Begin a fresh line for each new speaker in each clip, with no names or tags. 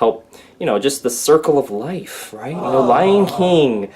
help, just the circle of life, right? Lion King.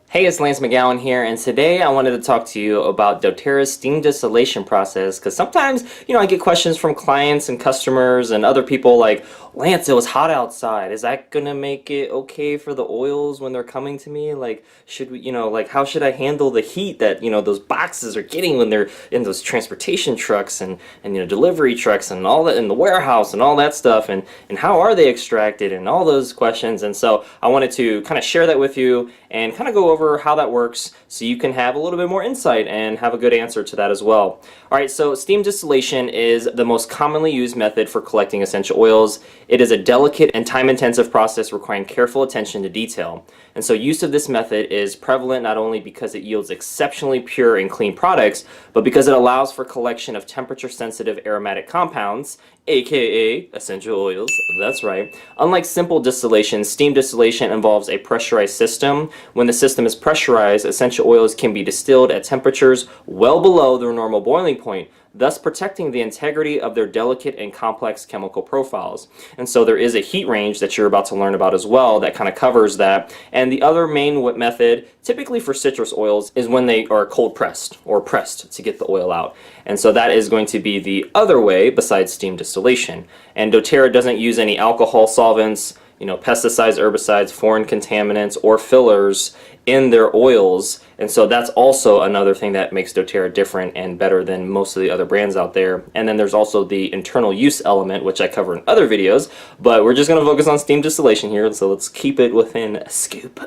Hey, it's Lance McGowan here, and today I wanted to talk to you about doTERRA's steam distillation process, because sometimes, I get questions from clients and customers and other people like, Lance, it was hot outside. Is that gonna make it okay for the oils when they're coming to me? Like, should we, how should I handle the heat that, those boxes are getting when they're in those transportation trucks and delivery trucks and all that in the warehouse and all that stuff, and how are they extracted and all those questions. And so I wanted to kind of share that with you and kind of go over how that works so you can have a little bit more insight and have a good answer to that as well. Alright, so steam distillation is the most commonly used method for collecting essential oils. It is a delicate and time-intensive process requiring careful attention to detail. And so use of this method is prevalent not only because it yields exceptionally pure and clean products, but because it allows for collection of temperature-sensitive aromatic compounds, aka essential oils. That's right. Unlike simple distillation, steam distillation involves a pressurized system. When the system is pressurized, essential oils can be distilled at temperatures well below their normal boiling point, thus protecting the integrity of their delicate and complex chemical profiles. And so there is a heat range that you're about to learn about as well that kind of covers that. And the other main method, typically for citrus oils, is when they are cold pressed or pressed to get the oil out. And so that is going to be the other way besides steam distillation. And doTERRA doesn't use any alcohol solvents, pesticides, herbicides, foreign contaminants, or fillers in their oils. And so that's also another thing that makes doTERRA different and better than most of the other brands out there. And then there's also the internal use element, which I cover in other videos, but we're just going to focus on steam distillation here, so let's keep it within a scoop.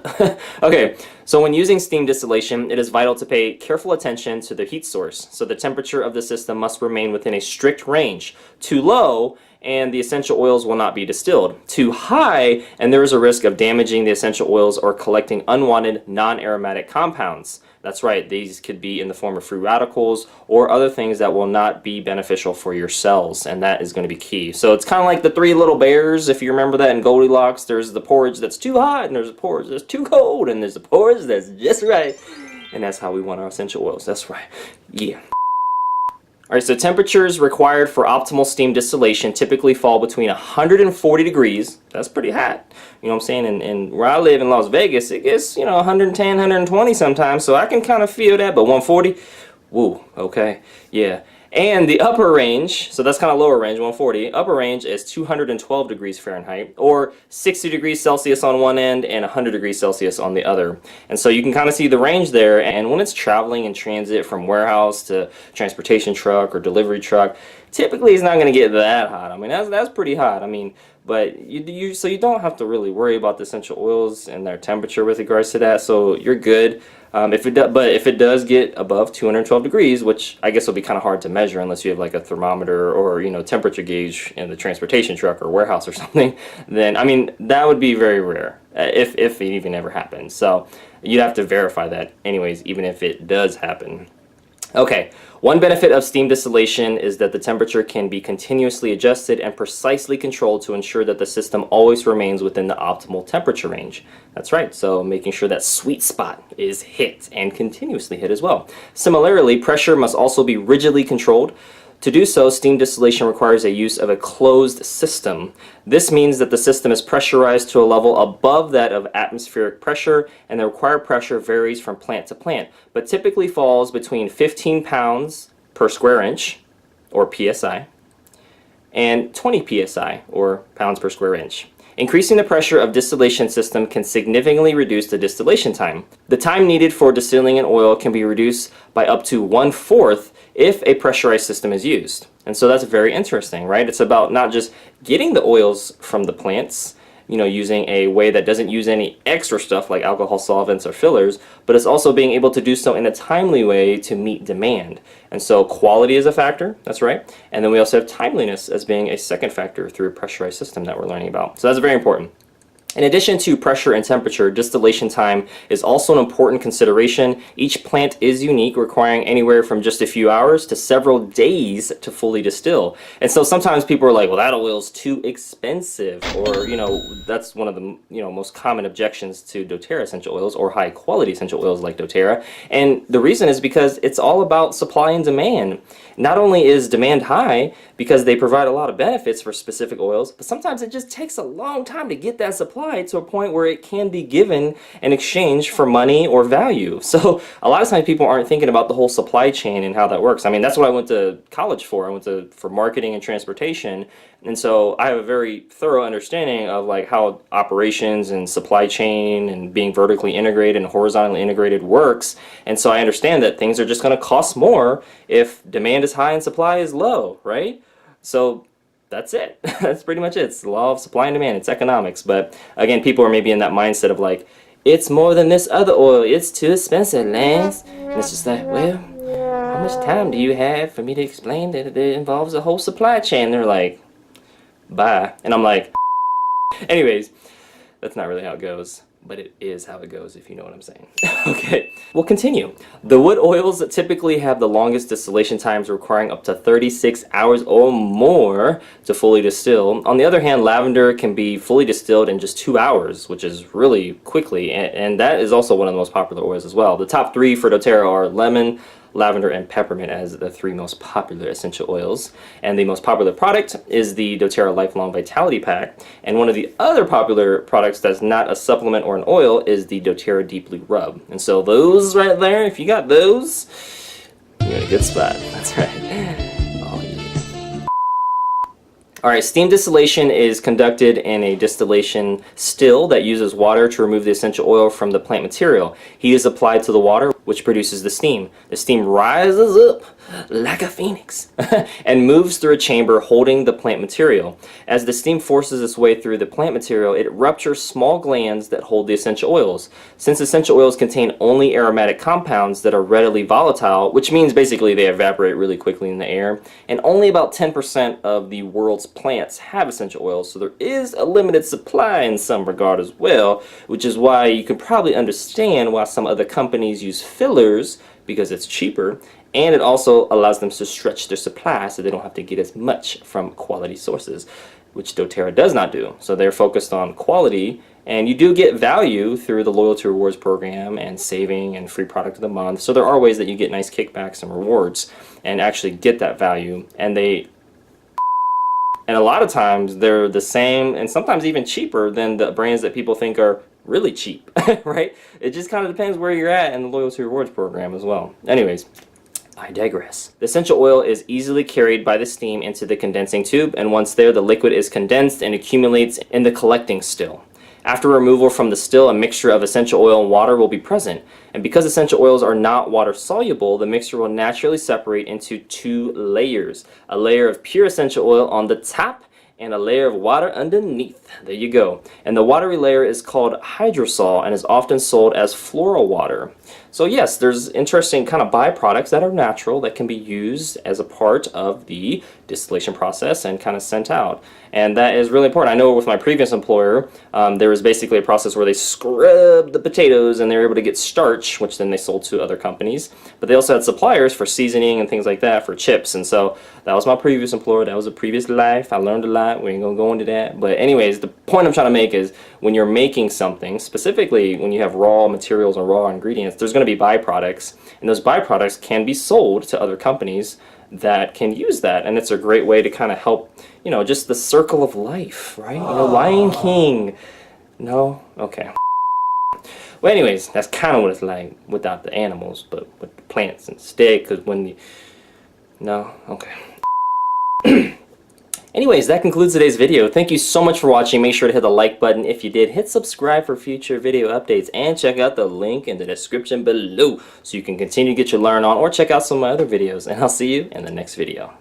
Okay, so when using steam distillation, it is vital to pay careful attention to the heat source. So the temperature of the system must remain within a strict range. Too low, and the essential oils will not be distilled. Too high, and there is a risk of damaging the essential oils or collecting unwanted non-aromatic compounds. That's right, these could be in the form of free radicals or other things that will not be beneficial for your cells, and that is going to be key. So it's kind of like the three little bears, if you remember that in Goldilocks. There's the porridge that's too hot, and there's the porridge that's too cold, and there's the porridge that's just right. And that's how we want our essential oils. That's right. Yeah. Alright, so temperatures required for optimal steam distillation typically fall between 140 degrees, that's pretty hot, you know what I'm saying, and where I live in Las Vegas, it gets, 110, 120 sometimes, so I can kind of feel that, but 140, woo, okay, yeah. And the upper range, so that's kind of lower range, 140, upper range is 212 degrees Fahrenheit, or 60 degrees Celsius on one end and 100 degrees Celsius on the other. And so you can kind of see the range there, and when it's traveling in transit from warehouse to transportation truck or delivery truck, typically it's not going to get that hot. I mean, that's pretty hot. I mean, but so you don't have to really worry about the essential oils and their temperature with regards to that, so you're good. But if it does get above 212 degrees, which I guess will be kind of hard to measure unless you have like a thermometer or temperature gauge in the transportation truck or warehouse or something, then I mean that would be very rare if it even ever happens. So you'd have to verify that anyways, even if it does happen. Okay, one benefit of steam distillation is that the temperature can be continuously adjusted and precisely controlled to ensure that the system always remains within the optimal temperature range. That's right, so making sure that sweet spot is hit and continuously hit as well. Similarly, pressure must also be rigidly controlled. To do so, steam distillation requires a use of a closed system. This means that the system is pressurized to a level above that of atmospheric pressure, and the required pressure varies from plant to plant, but typically falls between 15 pounds per square inch, or PSI, and 20 PSI, or pounds per square inch. Increasing the pressure of distillation system can significantly reduce the distillation time. The time needed for distilling an oil can be reduced by up to 1/4 if a pressurized system is used. And so that's very interesting, right? It's about not just getting the oils from the plants, using a way that doesn't use any extra stuff like alcohol solvents or fillers, but it's also being able to do so in a timely way to meet demand. And so quality is a factor, that's right. And then we also have timeliness as being a second factor through a pressurized system that we're learning about. So that's very important. In addition to pressure and temperature, distillation time is also an important consideration. Each plant is unique, requiring anywhere from just a few hours to several days to fully distill. And so sometimes people are like, well, that oil's too expensive, or, that's one of the, most common objections to doTERRA essential oils or high quality essential oils like doTERRA. And the reason is because it's all about supply and demand. Not only is demand high because they provide a lot of benefits for specific oils, but sometimes it just takes a long time to get that supply to a point where it can be given in exchange for money or value. So a lot of times people aren't thinking about the whole supply chain and how that works. I mean, that's what I went to college for. I went for marketing and transportation. And so I have a very thorough understanding of like how operations and supply chain and being vertically integrated and horizontally integrated works. And so I understand that things are just going to cost more if demand is high and supply is low, right? So that's it. That's pretty much it. It's the law of supply and demand. It's economics. But again, people are maybe in that mindset of like, it's more than this other oil. It's too expensive, Lance. And it's just like, well, how much time do you have for me to explain that it involves a whole supply chain? They're like, bye. And I'm like, anyways, that's not really how it goes, but it is how it goes, if you know what I'm saying. Okay, we'll continue. The wood oils typically have the longest distillation times, requiring up to 36 hours or more to fully distill. On the other hand, lavender can be fully distilled in just 2 hours, which is really quickly, and that is also one of the most popular oils as well. The top three for doTERRA are lemon, lavender, and peppermint as the three most popular essential oils. And the most popular product is the doTERRA Lifelong Vitality Pack. And one of the other popular products that's not a supplement or an oil is the doTERRA Deeply Rub. And so those right there, if you got those, you're in a good spot. That's right. Oh, yeah. Alright, steam distillation is conducted in a distillation still that uses water to remove the essential oil from the plant material. Heat is applied to the water, which produces the steam. The steam rises up like a phoenix and moves through a chamber holding the plant material. As the steam forces its way through the plant material, it ruptures small glands that hold the essential oils. Since essential oils contain only aromatic compounds that are readily volatile, which means basically they evaporate really quickly in the air, and only about 10% of the world's plants have essential oils, so there is a limited supply in some regard as well, which is why you can probably understand why some other companies use fillers, because it's cheaper, and it also allows them to stretch their supply so they don't have to get as much from quality sources, which doTERRA does not do. So they're focused on quality, and you do get value through the loyalty rewards program and saving and free product of the month. So there are ways that you get nice kickbacks and rewards and actually get that value, and a lot of times they're the same and sometimes even cheaper than the brands that people think are really cheap, right? It just kind of depends where you're at in the loyalty rewards program as well. Anyways, I digress. The essential oil is easily carried by the steam into the condensing tube, and once there, the liquid is condensed and accumulates in the collecting still. After removal from the still, a mixture of essential oil and water will be present. And because essential oils are not water soluble, the mixture will naturally separate into two layers. A layer of pure essential oil on the top and a layer of water underneath. There you go. And the watery layer is called hydrosol and is often sold as floral water. So yes, there's interesting kind of byproducts that are natural that can be used as a part of the distillation process and kind of sent out. And that is really important. I know with my previous employer, there was basically a process where they scrubbed the potatoes and they were able to get starch, which then they sold to other companies. But they also had suppliers for seasoning and things like that for chips. And so that was my previous employer. That was a previous life. I learned a lot. We ain't gonna go into that. But anyways, the point I'm trying to make is when you're making something, specifically when you have raw materials and raw ingredients, there's going to be byproducts, and those byproducts can be sold to other companies that can use that, and it's a great way to kind of help, just the circle of life, right? Lion King. No? Okay. Well, anyways, that's kind of what it's like without the animals, but with the plants instead, because no? Okay. Anyways, that concludes today's video. Thank you so much for watching. Make sure to hit the like button if you did. Hit subscribe for future video updates. And check out the link in the description below so you can continue to get your learn on or check out some of my other videos. And I'll see you in the next video.